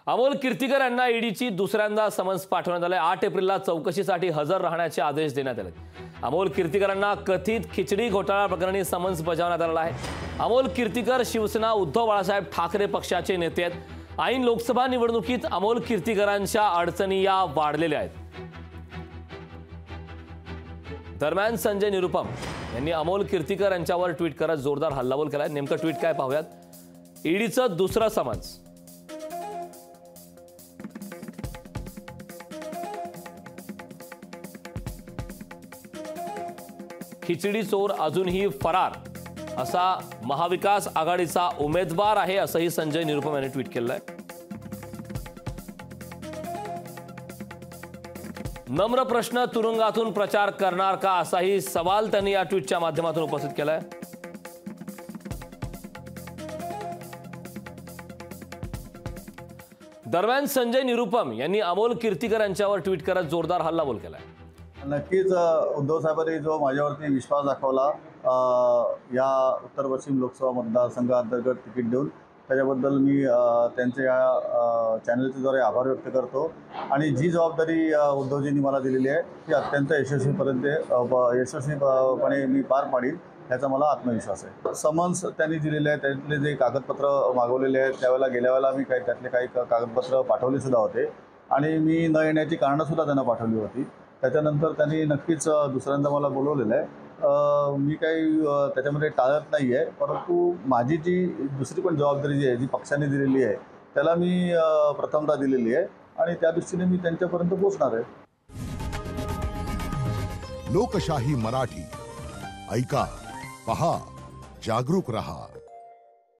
अमोल कीर्तिकर यांना ईडीची दुसऱ्यांदा समन्स पाठवण्यात आले। 8 एप्रिलला चौकशीसाठी हजर राहण्याचे आदेश देण्यात आले। अमोल कीर्तिकरांना कथित खिचडी घोटाळा प्रकरणी समन्स बजावण्यात आला आहे। अमोल कीर्तिकर शिवसेना उद्धव बाळासाहेब ठाकरे पक्षाचे नेते आहेत। ऐन लोकसभा निवडणुकीत अमोल कीर्तिकरांच्या अडचणी या वाढलेल्या आहेत। दरम्यान संजय निरुपम यांनी अमोल कीर्तिकर यांच्यावर ट्विट करत जोरदार हल्लाबोल केलाय। नेमकं ट्विट काय पाहूयात। ईडीचं दुसरं समन्स। खिचडी चोर अजूनही फरार असा महाविकास आघाडीचा उमेदवार आहे असंही संजय निरुपम यांनी ट्विट केलंय। नम्र प्रश्न, तुरुंगातून प्रचार करणार का असाही सवाल त्यांनी या ट्विटच्या माध्यमातून उपस्थित केलाय। दरम्यान संजय निरुपम यांनी अमोल कीर्तिकर यांच्यावर ट्विट करत जोरदार हल्लाबोल केलाय। नक्कीच उद्धव साहेबांनी जो माझ्यावरती विश्वास दाखवला या उत्तर पश्चिम लोकसभा मतदारसंघाअंतर्गत तिकीट देऊन, त्याच्याबद्दल मी त्यांच्या या चॅनलच्याद्वारे आभार व्यक्त करतो। आणि जी जबाबदारी उद्धवजींनी मला दिलेली आहे ती अत्यंत यशस्वीपणे मी पार पाडीन याचा मला आत्मविश्वास आहे। समन्स त्यांनी दिलेले आहे, त्यातले जे कागदपत्र मागवलेले आहेत त्यावेळेला गेल्या वेळेला मी त्यातले काही कागदपत्र पाठवले सुद्धा होते आणि मी न येण्याची कारणंसुद्धा त्यांना पाठवली होती। त्याच्यानंतर त्यांनी नक्कीच दुसऱ्यांदा मला बोलवलेलं आहे। मी काही त्याच्यामध्ये टाळत नाही आहे, परंतु माझी जी दुसरी पण जबाबदारी जी आहे, जी पक्षाने दिलेली आहे त्याला मी प्रथमतः दिलेली आहे आणि त्या दृष्टीने मी त्यांच्यापर्यंत पोहोचणार आहे। लोकशाही मराठी ऐका, पहा, जागरूक रहा।